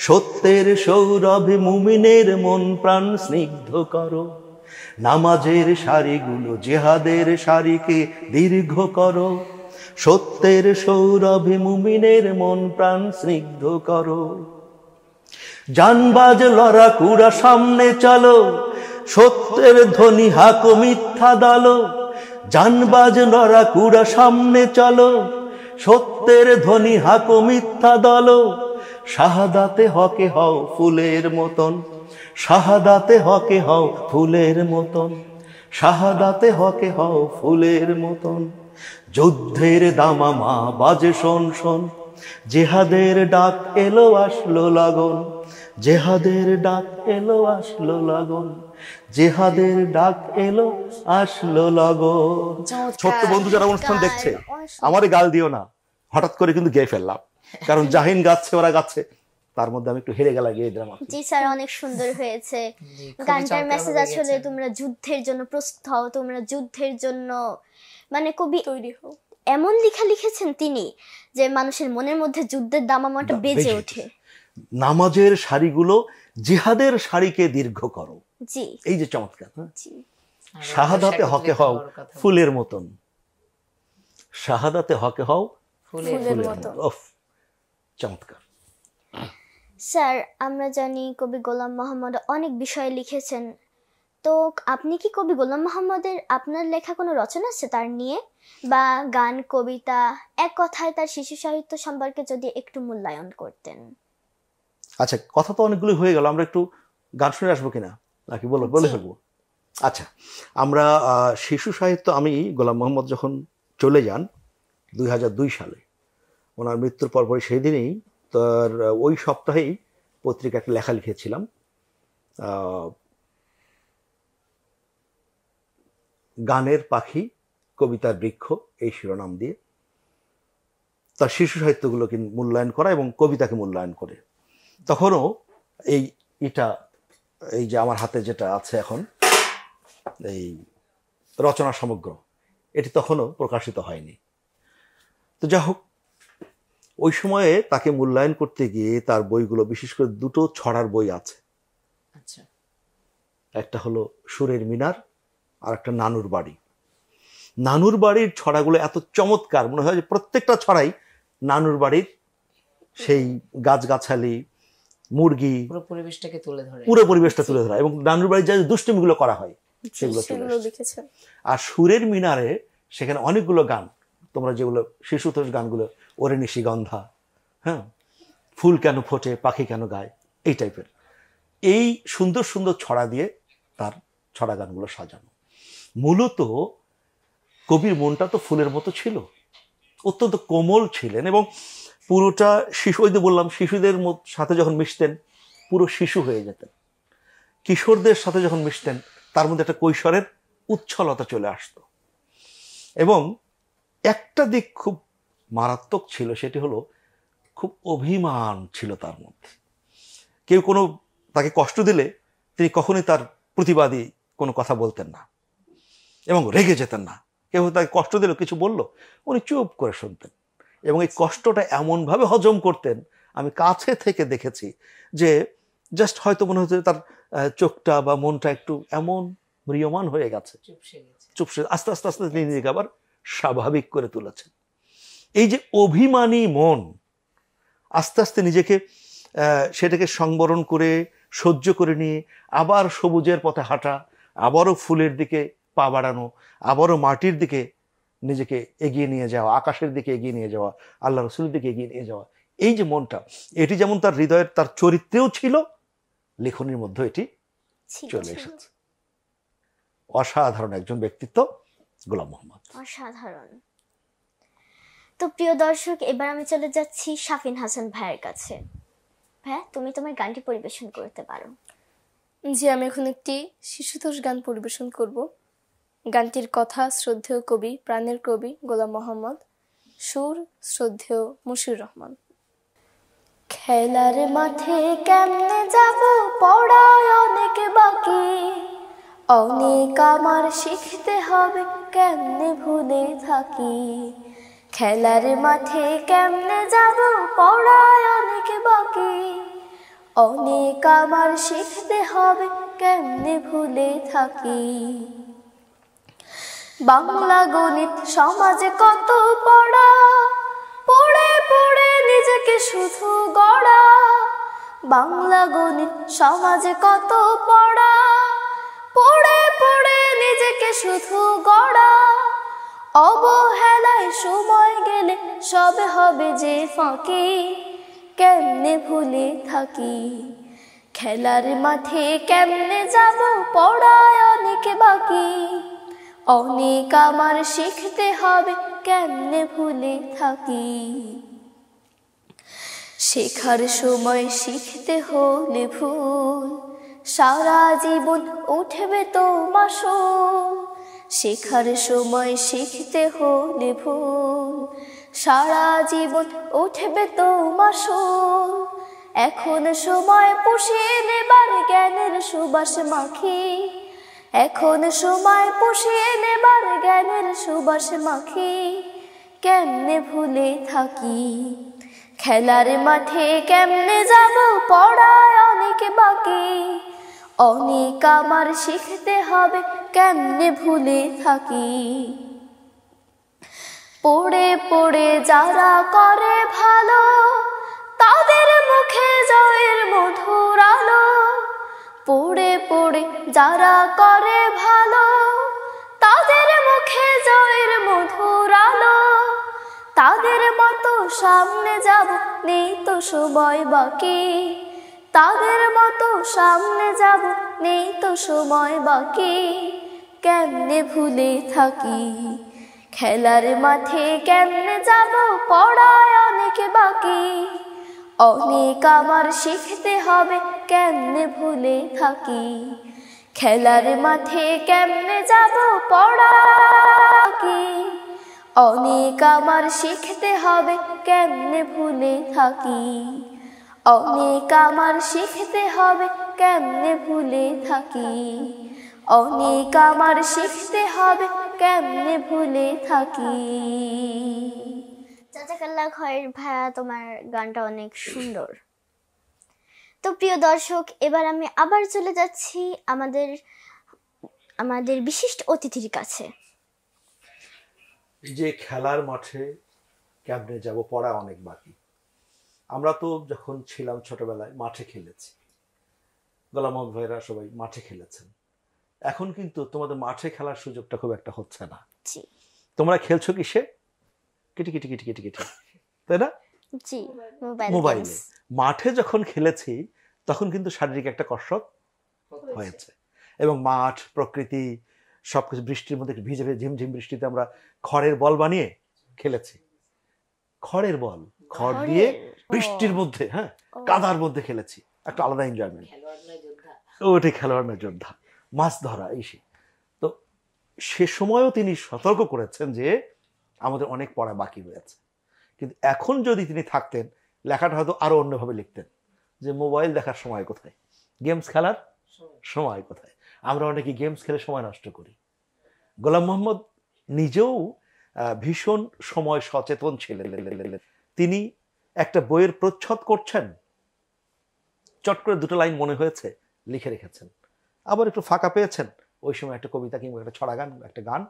S2: সত্যের সৌরভে মুমিনের মন প্রাণ স্নিগ্ধ করো। নামাজের সারিগুলো জেহাদের সারিকে দীর্ঘ করো, সত্যের সৌরভে মুমিনের মন প্রাণ স্নিগ্ধ করো। জানবাজ লড়াকুড়া সামনে চলো, সত্যের ধ্বনি হাকো মিথ্যা দলো। জানবাজ লড়াকুড়া সামনে চলো, সত্যের ধ্বনি হাকো মিথ্যা দলো। শাহাদাতে হকে হও ফুলের মতন, শাহাদাতে হকে হও ফুলের মতন, শাহাদাতে হকে হও ফুলের মতন। যুদ্ধের দামামা বাজে শোন শোন, জেহাদের ডাক এলো আসলো লগন। জেহাদের ডাক এলো আসলো লগন, জেহাদের ডাক এলো আসলো লগন। ছোট্ট বন্ধু যারা অনুষ্ঠান দেখছে, আমারে গাল দিও না, হঠাৎ করে কিন্তু গেয়ে ফেললাম, কারণ জাহিন গাচ্ছে ওরা গাচ্ছে, তার মধ্যে আমি একটু হেরে গেলা গিয়ে দিলাম।
S1: জি স্যার, অনেক সুন্দর হয়েছে গানটার মেসেজ। আসলে তোমরা যুদ্ধের জন্য প্রস্তুত হও, তোমরা যুদ্ধের জন্য, মানে কবি
S4: তৈরি হও।
S1: এমন লেখা লিখেছেন তিনি যে মানুষের মনের মধ্যে যুদ্ধের দামামাটা বেজে ওঠে।
S2: নামাজের সারিগুলো জিহাদের সারিকে দীর্ঘ করো।
S1: জি
S2: এই যে চমৎকার।
S1: জি।
S2: শাহাদাতে হকে হও ফুলের মতন, শাহাদাতে হকে হও
S4: ফুলের মতন।
S2: ওফ, চমৎকার।
S1: স্যার, আমরা জানি কবি গোলাম মোহাম্মদ অনেক বিষয়ে লিখেছেন, তো আপনি কি কবি গোলাম মোহাম্মদের আপনার লেখা কোনো রচনা আছে তার নিয়ে, বা গান, কবিতা, এক কথায় তার শিশু সাহিত্য সম্পর্কে যদি একটু মূল্যায়ন করতেন?
S2: আচ্ছা, কথা তো অনেকগুলো হয়ে গেল, আমরা একটু গান শুনে আসবো কিনা, নাকি বলে ফেলবো? আচ্ছা, আমরা শিশু সাহিত্য, আমি গোলাম মোহাম্মদ যখন চলে যান 2002 সালে, ওনার মৃত্যুর পরপরই সেই দিনেই, তার ওই সপ্তাহেই পত্রিকা একটা লেখা লিখেছিলাম, গানের পাখি কবিতার বৃক্ষ, এই শিরোনাম দিয়ে তার শিশু সাহিত্যগুলোকে মূল্যায়ন করা এবং কবিতাকে মূল্যায়ন করে। তখনও এই যে আমার হাতে যেটা আছে এখন, এই রচনা সমগ্র, এটি তখনও প্রকাশিত হয়নি। তো যা হোক, ওই সময়ে তাকে মূল্যায়ন করতে গিয়ে তার বইগুলো, বিশেষ করে দুটো ছড়ার বই আছে,
S3: আচ্ছা,
S2: একটা হলো সুরের মিনার আর একটা নানুর বাড়ি। নানুর বাড়ির ছড়াগুলো এত চমৎকার, মনে হয় যে প্রত্যেকটা ছড়াই নানুর বাড়ির সেই গাছগাছালি, মুরগি,
S3: পুরো পরিবেশটাকে তুলে ধরে,
S2: পুরো পরিবেশটা তুলে ধরা, এবং নানুর বাড়ির যে দুষ্টুমিগুলো করা হয় সেগুলো
S4: লিখেছেন।
S2: আর সুরের মিনারে সেখানে অনেকগুলো গান, তোমরা যেগুলো শিশুতোষ গানগুলো, ওরে নিশিগন্ধা, হ্যাঁ, ফুল কেন ফোটে, পাখি কেন গায়, এই টাইপের, এই সুন্দর সুন্দর ছড়া দিয়ে তার ছড়া গানগুলো সাজানো। মূলত কবির মনটা তো ফুলের মতো ছিল, অত্যন্ত কোমল ছিলেন, এবং পুরোটা শিশু, ওই যে বললাম, শিশুদের সাথে যখন মিশতেন পুরো শিশু হয়ে যেতেন, কিশোরদের সাথে যখন মিশতেন তার মধ্যে একটা কৈশোরের উচ্ছলতা চলে আসতো। এবং একটা দিক খুব মারাত্মক ছিল, সেটি হলো খুব অভিমান ছিল তার মধ্যে। কেউ তাকে কষ্ট দিলে তিনি কখনোই তার প্রতিবাদী কোনো কথা বলতেন না এবং রেগে যেতেন না। কেউ তাকে কষ্ট দিল, কিছু বলল, উনি চুপ করে শুনতেন। এবং এই কষ্টটা এমনভাবে হজম করতেন, আমি কাছে থেকে দেখেছি যে জাস্ট হয়তো মনে হচ্ছে তার চোখটা বা মনটা একটু এমন ম্রিয়মান হয়ে গেছে, চুপসে আস্তে আস্তে আস্তে তিনি নিজেকে আবার স্বাভাবিক করে তুলেছেন। এই যে অভিমানী মন আস্তে আস্তে নিজেকে সেটাকে সংবরণ করে সহ্য করে নিয়ে আবার সবুজের পথে হাঁটা, আবারও ফুলের দিকে পা বাড়ানো, আবারও মাটির দিকে নিজেকে এগিয়ে নিয়ে যাওয়া, আকাশের দিকে এগিয়ে নিয়ে যাওয়া, আল্লাহ রসুলের দিকে এগিয়ে নিয়ে যাওয়া, এই যে মনটা, এটি যেমন তার হৃদয়ের তার চরিত্রেও ছিল, লেখনীর মধ্যে এটি চলে এসেছে। অসাধারণ একজন ব্যক্তিত্ব গোলাম মোহাম্মদ,
S1: অসাধারণ। তো প্রিয় দর্শক, এবার আমি চলে যাচ্ছি শাফিন হাসান ভাইয়ের কাছে। ভাইয়া, তুমি তোমার গানটি পরিবেশন করতে পারো।
S4: জি, আমি এখন একটি শিশুতোষ গান পরিবেশন করব। গানটির কথা শ্রদ্ধেয় কবি, প্রাণের কবি গোলাম মোহাম্মদ, সুর শ্রদ্ধেয় মশিউর রহমান। খেলার মাঠে কেমনে যাব, পড়ায় অনেক বাকি, অনেক আমার শিখতে হবে, কেমনে ভুলে থাকি। খেলার মাঠে কেমনে যাব, পড়ায় অনেক বাকি, অনেক আমার শিখতে হবে, কেমনে ভুলে থাকি। বাংলা গণিত সমাজে কত পড়া, পড়ে পড়ে নিজেকে শুধু গড়া। বাংলা গণিত সমাজে কত পড়া, পড়ে পড়ে নিজেকে শুধু গড়া। অবহেলায় সময় গেলে সবে হবে যে ফাঁকি, কেমনে ভুলে থাকি। খেলার মাঠে কেমনে যাব, পড়ায় অনেক বাকি, অনেক আমার শিখতে হবে, কেমনে ভুলে থাকি। শেখার সময় শিখতে হলে ভুল, সারা জীবন উঠবে তো মাসুল। শেখার সময় শিখতে হলে ভুল, সারা জীবন উঠবে তো মাসুল। এখন সময় পুষিয়ে নেবার জ্ঞানের সুবাস মাখি, এখন সময় পুষিয়ে নেবার জ্ঞানের সুবাস মাখি, কেমনে ভুলে থাকি। খেলার মাঠে কেমনে যাব, পড়ায় অনেক বাকি, অনেক আমার শিখতে হবে, কেমনে ভুলে থাকি। পড়ে পড়ে যারা করে ভালো, তাদের মুখে জয়ের মধুর আলো। পড়ে পড়ে যারা করে ভালো, তাদের মুখে জয়ের মধুর আলো। তাদের মতো সামনে যাব, নেই তো সময় বাকি, তাদের মতো সামনে যাব, নেই তো সময় বাকি, কেমনে ভুলে থাকি। খেলার মাঠে কেমনে যাব, পড়ায় অনেক বাকি, অনেক আমার শিখতে হবে, কেমনে ভুলে থাকি। খেলার মাঠে কেমনে যাব, পড়াকি, অনেক আমার শিখতে হবে, কেমনে ভুলে থাকি। অনেক আমার শিখতে হবে, কেমনে ভুলে থাকি। অনেক আমার শিখতে হবে, কেমনে ভুলে থাকি।
S1: জাযাকাল্লাহ খয়ের ভাইয়া, তোমার গানটা অনেক সুন্দর। তো প্রিয় দর্শক, এবার আমি আবার চলে যাচ্ছি আমাদের বিশিষ্ট অতিথির কাছে।
S2: এই যে খেলার মাঠে কেমনে যাব, পড়া অনেক বাকি। আমরা তো যখন ছিলাম ছোটবেলায় মাঠে খেলেছি, গোলাম মোহাম্মদ ভাইরা সবাই মাঠে খেলেছেন। এখন কিন্তু তোমাদের মাঠে খেলার সুযোগটা খুব একটা হচ্ছে না। তোমরা খেলছো কিসে? Kitty Kitty Kitty Kitty Kitty, তাই না?
S1: জি,
S2: মোবাইলে। মাঠে যখন খেলেছি তখন কিন্তু শারীরিক একটা কসরত হয়েছে, এবং মাঠ, প্রকৃতি সবকিছু, বৃষ্টির মধ্যে ভিজে ভিজে ঝিমঝিম বৃষ্টিতে আমরা খড়ের বল বানিয়ে খেলেছি। খড়ের বল, খড় দিয়ে বৃষ্টির মধ্যে, হ্যাঁ, কাদার মধ্যে খেলেছি, একটা আলাদা এনজয়মেন্ট। ওটাই খেলোয়াড় নয় যোদ্ধা, মাছ ধরা এই সে। তো সে সময়ও তিনি সতর্ক করেছেন যে আমাদের অনেক পড়া বাকি রয়েছে। কিন্তু এখন যদি তিনি থাকতেন, লেখাটা হয়তো আরো অন্যভাবে লিখতেন, যে মোবাইল দেখার সময় কোথায়, গেমস খেলার সময় কোথায়। আমরা অনেকে গেমস খেলে সময় নষ্ট করি। গোলাম মোহাম্মদ নিজেও ভীষণ সময় সচেতন ছিলেন। তিনি একটা বইয়ের প্রচ্ছদ করছেন, চট করে দুটো লাইন মনে হয়েছে, লিখে রেখেছেন। আবার একটু ফাঁকা পেয়েছেন, ওই সময় একটা কবিতা কিংবা একটা ছড়া গান, একটা গান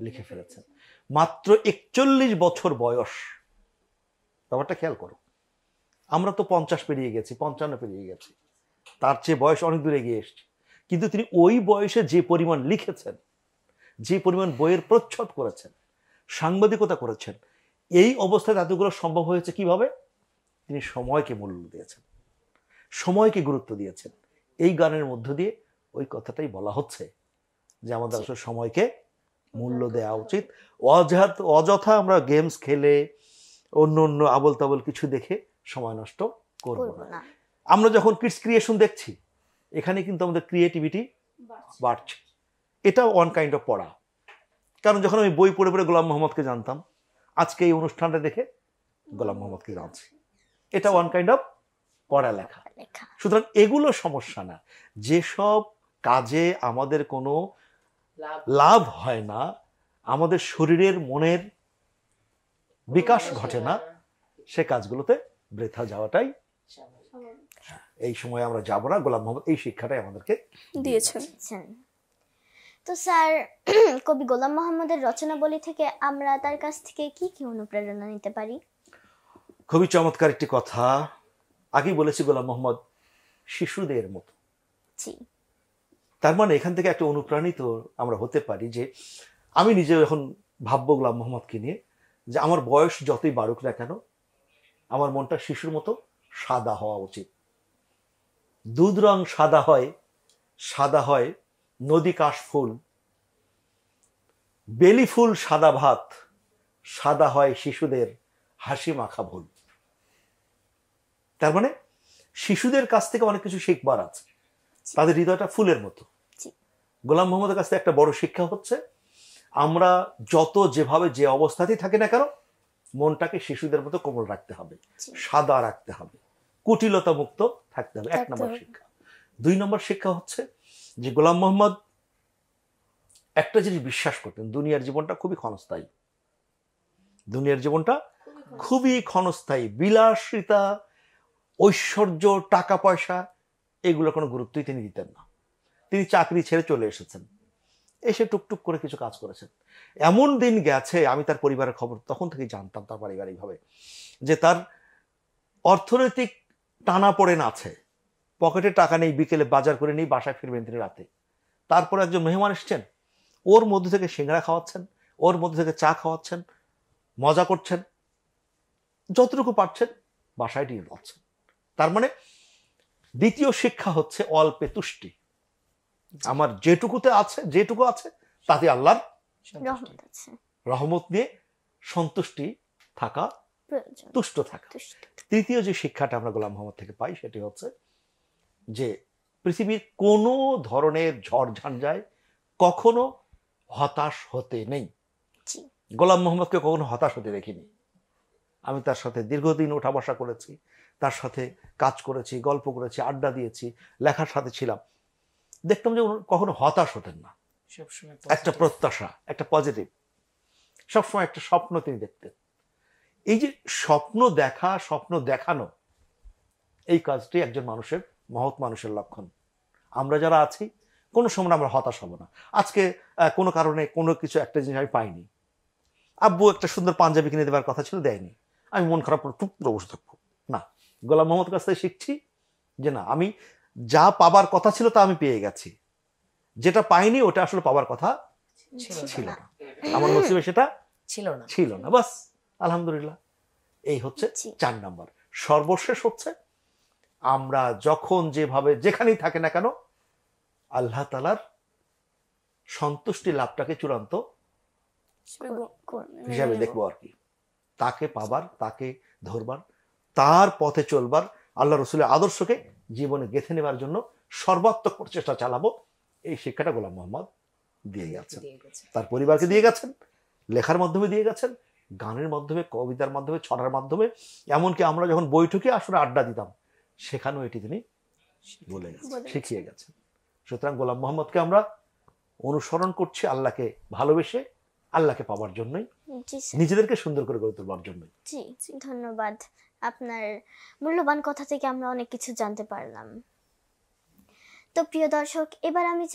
S2: লিখে ফেলেছেন। মাত্র 41 বছর বয়স। ব্যাপারটা খেয়াল করো, আমরা তো 50 পেরিয়ে গেছি, 55 পেরিয়ে গেছি, তার চেয়ে বয়স অনেক দূরে গিয়ে এসছে। কিন্তু তিনি ওই বয়সে যে পরিমাণ লিখেছেন, যে পরিমাণ বইয়ের প্রচ্ছদ করেছেন, সাংবাদিকতা করেছেন, এই অবস্থায় এতগুলো সম্ভব হয়েছে কিভাবে? তিনি সময়কে মূল্য দিয়েছেন, সময়কে গুরুত্ব দিয়েছেন। এই গানের মধ্য দিয়ে ওই কথাটাই বলা হচ্ছে যে আমাদের আসলে সময়কে মূল্য দেওয়া উচিত। অযথা আমরা গেমস খেলে অন্য অন্য আবল তাবল কিছু দেখে সময় নষ্ট করব না। আমরা যখন কিডস ক্রিয়েশন দেখছি, এখানে কিন্তু আমাদের ক্রিয়েটিভিটি বাড়ছে। এটা ওয়ান কাইন্ড অফ পড়া। কারণ যখন আমি বই পড়ে পড়ে গোলাম মোহাম্মদকে জানতাম, আজকে এই অনুষ্ঠানটা দেখে গোলাম মোহাম্মদকে জানছি, এটা ওয়ান কাইন্ড অফ পড়ালেখা। সুতরাং এগুলো সমস্যা না। যেসব কাজে আমাদের কোনো লাভ হয় না, আমাদের শরীরের মনের বিকাশ ঘটে না, সে কাজগুলোতে বৃথা যাওয়াটাই। এই সময় আমরা যাব না। গোলাম মোহাম্মদ এই শিক্ষাটাই আমাদেরকে
S4: দিয়েছেন।
S1: তো স্যার, কবি গোলাম মোহাম্মদের রচনাবলী থেকে আমরা তার কাছ থেকে কি কি অনুপ্রেরণা নিতে পারি?
S2: খুবই চমৎকার একটি কথা। আগেই বলেছি গোলাম মোহাম্মদ শিশুদের মতো। তার মানে এখান থেকে একটা অনুপ্রাণিত আমরা হতে পারি যে আমি নিজে এখন ভাববো গোলাম মোহাম্মদকে নিয়ে, যে আমার বয়স যতই বাড়ুক না কেন, আমার মনটা শিশুর মতো সাদা হওয়া উচিত। দুধ রং সাদা হয়, সাদা হয় নদী কাশ ফুল, বেলি ফুল সাদা ভাত, সাদা হয় শিশুদের হাসি মাখা ভুল। তার মানে শিশুদের কাছ থেকে অনেক কিছু শিখবার আছে, তাদের হৃদয়টা ফুলের মতো। গোলাম মোহাম্মদের কাছ থেকে একটা বড় শিক্ষা হচ্ছে, আমরা যত যেভাবে যে অবস্থাতেই থাকি না কেন, মনটাকে শিশুদের মতো কোমল রাখতে হবে, সাদা রাখতে হবে, কুটিলতা মুক্ত থাকতে হবে। 1 নম্বর শিক্ষা। 2 নম্বর শিক্ষা হচ্ছে যে গোলাম মোহাম্মদ একটা জিনিস বিশ্বাস করতেন, দুনিয়ার জীবনটা খুবই ক্ষণস্থায়ী। দুনিয়ার জীবনটা খুবই ক্ষণস্থায়ী। বিলাসিতা, ঐশ্বর্য, টাকা পয়সা, এগুলো কোনো গুরুত্বই তিনি দিতেন না। তিনি চাকরি ছেড়ে চলে এসেছেন, এসে টুকটুক করে কিছু কাজ করেছেন। এমন দিন গেছে, আমি তার পরিবারের খবর তখন থেকেই জানতাম, তার পারিবারিকভাবে, যে তার অর্থনৈতিক টানা পড়েন আছে, পকেটে টাকা নেই, বিকেলে বাজার করে নিয়ে বাসায় ফিরবেন তিনি রাতে। তারপর একজন মেহমান এসছেন, ওর মধ্যে থেকে সিঙ্গারা খাওয়াচ্ছেন, ওর মধ্যে থেকে চা খাওয়াচ্ছেন, মজা করছেন, যতটুকু পারছেন বাসায় নিয়ে যাচ্ছেন। তার মানে দ্বিতীয় শিক্ষা হচ্ছে অল্পে তুষ্টি। আমার যেটুকুতে আছে, যেটুকু আছে তাতে আল্লাহর রহমত নিয়ে সন্তুষ্টি থাকা, তুষ্ট থাকা। তৃতীয় যে শিক্ষাটা আমরা গোলাম মোহাম্মদ থেকে পাই, সেটি হচ্ছে যে পৃথিবীর কোনো ধরনের ঝড় ঝঞ্ঝায় কখনো হতাশ হতে নেই। গোলাম মোহাম্মদকে কখনো হতাশ হতে দেখিনি। আমি তার সাথে দীর্ঘদিন ওঠা বসা করেছি, তার সাথে কাজ করেছি, গল্প করেছি, আড্ডা দিয়েছি, লেখার সাথে ছিলাম। দেখতাম যে কখনো হতাশ হতেন না, একটা প্রত্যাশা, একটা পজিটিভ, সবসময় একটা স্বপ্ন তিনি দেখতেন। এই যে স্বপ্ন দেখা, স্বপ্ন দেখানো, এই কাজটি একজন মানুষের, মহৎ মানুষের লক্ষণ। আমরা যারা আছি, কোনো সময় আমরা হতাশ হব না। আজকে কোনো কারণে কোনো কিছু একটা জিনিস আমি পাইনি, আব্বু একটা সুন্দর পাঞ্জাবি কিনে দেওয়ার কথা ছিল, দেয়নি, আমি মন খারাপ করে টুক করে বসে থাকবো না। গোলাম মোহাম্মদের কাছ থেকে শিখছি যে না, আমি যা পাবার কথা ছিল তা আমি পেয়ে গেছি, যেটা পাইনি ওটা আসলে পাবার কথা ছিল না, আমার নসিবে সেটা ছিল না, বাস আলহামদুলিল্লাহ। এই হচ্ছে 4 নম্বর। সর্বশেষ হচ্ছে আমরা যখন যেভাবে যেখানেই থাকে না কেন, আল্লাহ তাআলার সন্তুষ্টি লাভটাকে চূড়ান্ত হিসাবে দেখবো আর কি। তাকে পাবার, তাকে ধরবার, তার পথে চলবার, আল্লাহ রসুলের আদর্শকে জীবনে গেঁথে নেবার জন্য সর্বাত্মক প্রচেষ্টা চালাবো। এই শিক্ষাটা গোলাম মোহাম্মদ দিয়ে গেছেন, তার পরিবারকে দিয়ে গেছেন, লেখার মাধ্যমে দিয়ে গেছেন, গানের মাধ্যমে, কবিতার মাধ্যমে, ছড়ার মাধ্যমে, এমনকি আমরা যখন বৈঠকে আসলে আড্ডা দিতাম, সেখানেও এটি তিনি বলে গেছেন, শিখিয়ে গেছেন। সুতরাং গোলাম মোহাম্মদকে আমরা অনুসরণ করছি আল্লাহকে ভালোবেসে, আল্লাহকে পাওয়ার জন্যই,
S1: জি স্যার।
S2: নিজেদেরকে সুন্দর করে গড়ে তোলবার জন্যই।
S1: জি ধন্যবাদ, আপনার মূল্যবান কথা থেকে আমরা অনেক কিছু জানতে পারলাম। তো প্রিয় দর্শক, এবার আমি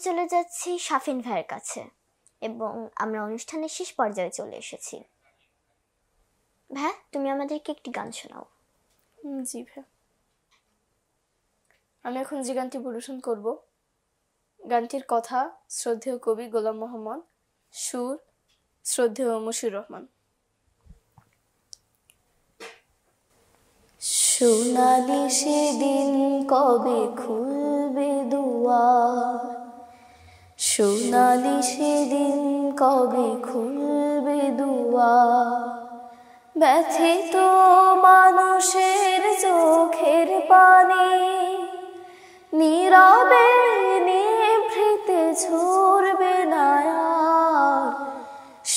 S1: চলে যাচ্ছি শাফিন ভাইয়ের কাছে, এবং আমরা অনুষ্ঠানের শেষ পর্যায়ে চলে এসেছি। ভাই, তুমি আমাদেরকে একটি গান শোনাও।
S4: জি ভাই, আমি এখন যে গানটি পরিবেশন করব, গানটির কথা শ্রদ্ধেয় কবি গোলাম মোহাম্মদ, সুর শ্রদ্ধেয় মশিউর রহমান। সোনালি সেদিন কবে খুলবে দুয়ার, সোনালি সেদিন কবে খুলবে দুয়ার, ব্যথিত মানুষের চোখের পানি নীরবে নিভৃতে ঝরবে না আর,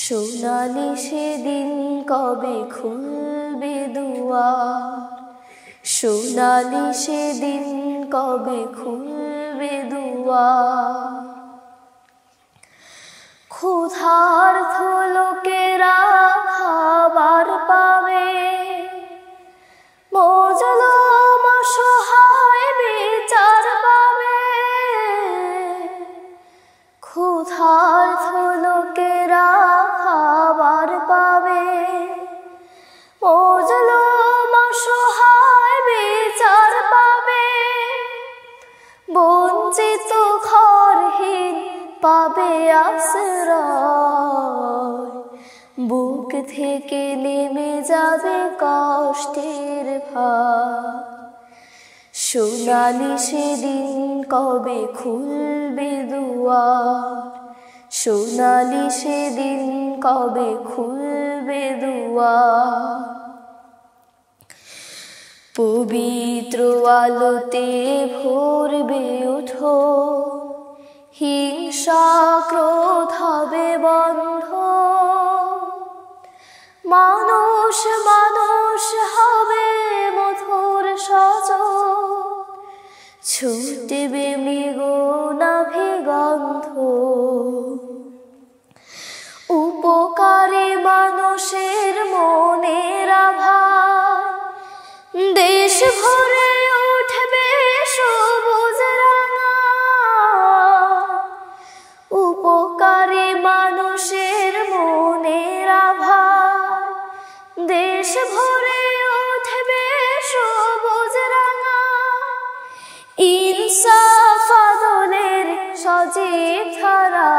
S4: সোনালি সেদিন কবে খুলবে দুয়ার, সোনালি সেদিন কবে খুলবে দুয়ার। ক্ষুধার্ত লোকেরা খাবার পাবে, মজলুম অসহায় বিচার পাবে, ক্ষুধার্ত লোকেরা খাবার পাবে, মজলুম অসহায় বিচার পাবে, বঞ্চিত ঘরহীন পাবে আশ্রয়, বুক থেকে নেমে যাবে কষ্টের ভার, সোনালি সেদিন কবে খুলবে দুয়ার, সোনালি সেদিন কবে খুলবে দুয়ার। পবিত্র আলোতে ভরবে ওঠো, হিংসা ক্রোধ হবে বন্ধ, মানুষ মানুষ হবে মধুর সজল, ছুটবে মৃগ নাভি গন্ধ, উপকারী মানুষের মনের আভার, দেশ ভরে উঠবে সবুজ রাঙা, উপকারী মানুষের মনের আভার, দেশ ভরে উঠবে সবুজ রাঙা, ইনসাফ আদলের সজীব ধারা,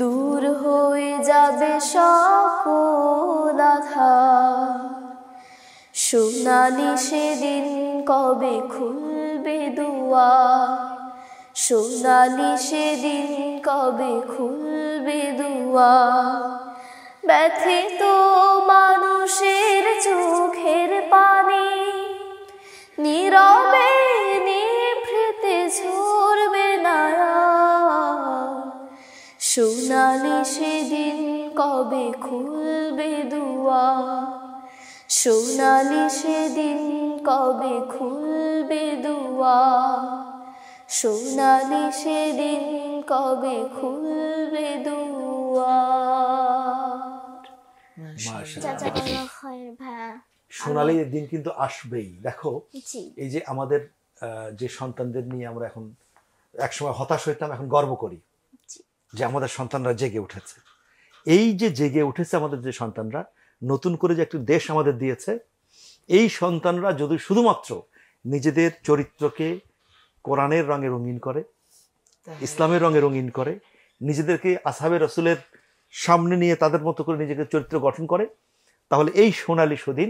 S4: দূর হয়ে যাবে সকল আধার, সোনালি সেদিন কবে খুলবে দুয়ার, সোনালি সেদিন কবে খুলবে দুয়ার, ব্যথিত মানুষের চোখের পানি নীরবে নিভৃতে ঝরবে না আর, সোনালি সেদিন কবে খুলবে দুয়ার, সোনালি সেদিন কবে খুলবে দুয়ার, সোনালি সেদিন কবে খুলবে দুয়ার।
S2: মাশাআল্লাহ।
S1: জাযাকাল্লাহ খায়ের ভাইয়া।
S2: সোনালি দিন কিন্তু আসবেই। দেখো,
S1: জি
S2: এই যে আমাদের যে সন্তানদের নিয়ে আমরা এখন একসময় হতাশ হইতাম, এখন গর্ব করি যে আমাদের সন্তানরা জেগে উঠেছে। এই যে জেগে উঠেছে আমাদের যে সন্তানরা, নতুন করে যে একটি দেশ আমাদের দিয়েছে, এই সন্তানরা যদি শুধুমাত্র নিজেদের চরিত্রকে কোরআনের রঙে রঙিন করে, ইসলামের রঙে রঙিন করে, নিজেদেরকে আসহাবে রসুলের সামনে নিয়ে তাদের মতো করে নিজেকে চরিত্র গঠন করে, তাহলে এই সোনালী সুদিন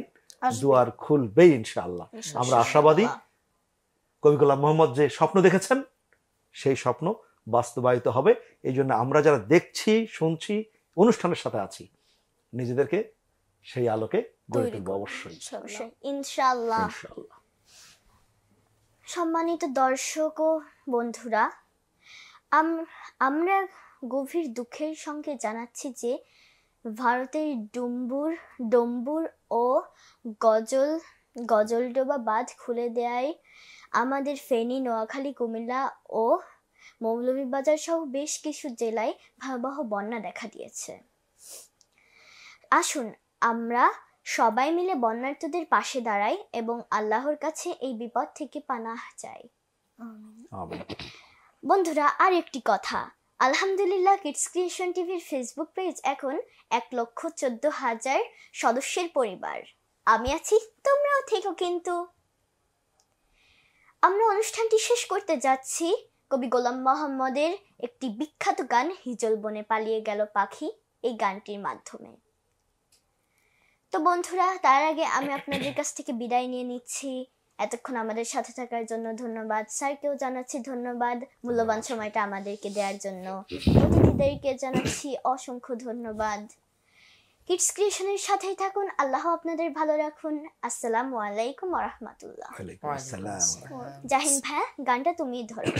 S2: দুয়ার খুলবেই ইনশাআল্লাহ। আমরা আশাবাদী। কবি গোলাম মোহাম্মদ যে স্বপ্ন দেখেছেন, সেই স্বপ্ন বাস্তবায়িত হবে। এই জন্য আমরা যারা দেখছি, শুনছি, অনুষ্ঠানের সাথে আছি, নিজেদেরকে সেই আলোকে গড়ে তুলব অবশ্যই
S1: ইনশাআল্লাহ।
S2: ইনশাআল্লাহ।
S1: সম্মানিত দর্শক ও বন্ধুরা, আমরা গভীর দুঃখের সঙ্গে জানাচ্ছি যে ভারতের ডম্বুর ও গজলডোবা বাঁধ খুলে দেয়ায় আমাদের ফেনী, নোয়াখালী, কুমিল্লা ও মৌলভীবাজার সহ বেশ কিছু জেলায় ভয়াবহ বন্যা দেখা দিয়েছে। আসুন আমরা সবাই মিলে বন্যার্তদের পাশে দাঁড়াই এবং আল্লাহর কাছে এই বিপদ থেকে পানাহ চাই। বন্ধুরা, আর একটি কথা, আলহামদুলিল্লাহ কিডস ক্রিয়েশন টিভির ফেসবুক পেজ এখন 1,14,000 সদস্যের পরিবার। আমি আছি, তোমরাও থেকো। কিন্তু আমরা অনুষ্ঠানটি শেষ করতে যাচ্ছি কবি গোলাম মোহাম্মদের একটি বিখ্যাত গান হিজল বনে পালিয়ে গেল পাখি এই গানটির মাধ্যমে। তো বন্ধুরা, তার আগে আমি আপনাদের কাছ থেকে বিদায় নিয়ে নিচ্ছি। এতক্ষণ আমাদের সাথে থাকার জন্য ধন্যবাদ। স্যারকেও জানাচ্ছি ধন্যবাদ মূল্যবান সময়টা আমাদেরকে দেওয়ার জন্য। অতিথিদেরকে জানাচ্ছি অসংখ্য ধন্যবাদ। কিডস ক্রিয়েশনের সাথেই থাকুন। আল্লাহ আপনাদের ভালো রাখুন। আসসালামু আলাইকুম ওয়া রাহমাতুল্লাহ। জাহিন ভাই, গানটা তুমি ধরো।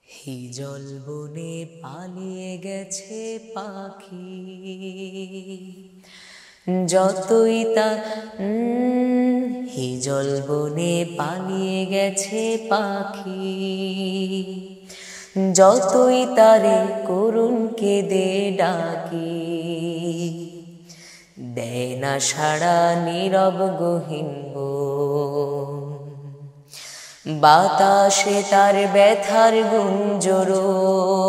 S3: হিজল বনে পালিয়ে গেছে পাখি, যতই তা হিজল বনে পালিয়ে গেছে পাখি, যতই তারে করুণ কেঁদে ডাকি, দেয় না সাড়া নীরব গহীন বন, বাতাসে তার ব্যথার গুঞ্জরণ,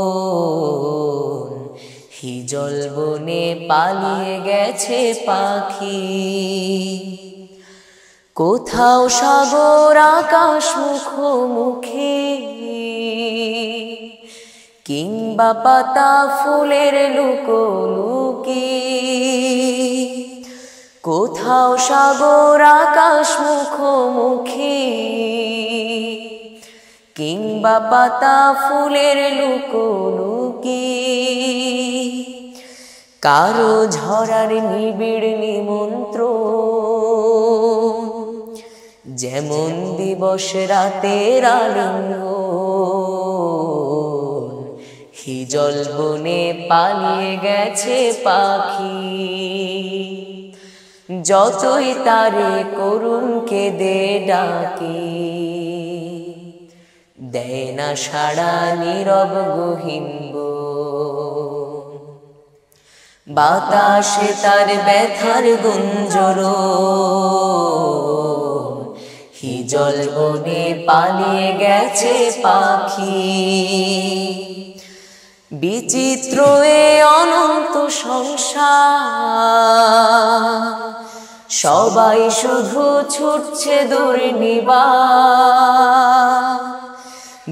S3: হিজল বনে পালিয়ে গেছে পাখি। কোথাও সাগর আকাশ মুখোমুখি, কিংবা পাতা ফুলের লুকোলুকি, কোথাও সাগর আকাশ মুখোমুখি, কিংবা পাতা ফুলের লুকোলুকি, কারো ঝরার নিবিড় নিমন্ত্রণ, যেমন দিবস রাতের আলিঙ্গন, হিজল বনে পালিয়ে গেছে পাখি, যতই তারে করুণ কেঁদে ডাকি, দেয় না সাড়া নীরব গহীন বন, বাতাসে তার ব্যথার গুঞ্জরণ, হিজল বনে পালিয়ে গেছে পাখি। বিচিত্র এ অনন্ত সংসার, সবাই শুধু ছুটছে দুর্নিবার,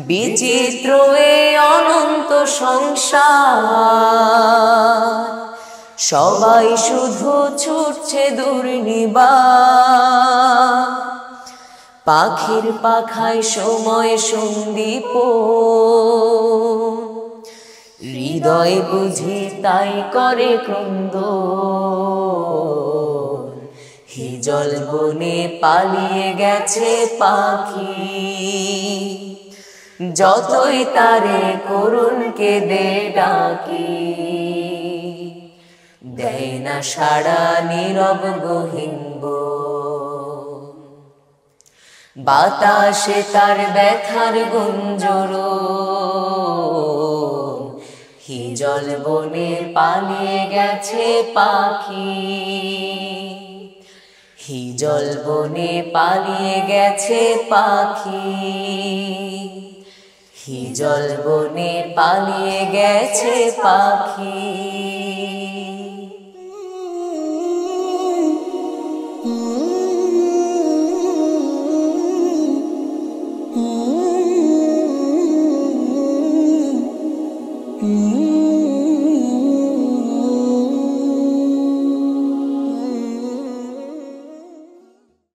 S3: বিচিত্র এ অনন্ত সংসার, সবাই শুধু ছুটছে দুর্নিবার, পাখির পাখায় সময় সন্দীপন, হৃদয় বুঝি তাই করে ক্রন্দন, হিজল বনে পালিয়ে গেছে পাখি, যতই তারে করুণ কেঁদে ডাকি, দেয় না সাড়া নীরব গহীন বন, বাতাসে তার ব্যথার গুঞ্জরণ, হিজল বনে পালিয়ে গেছে পাখি, হিজল বনে পালিয়ে গেছে পাখি, হিজল বনে পালিয়ে গেছে পাখি।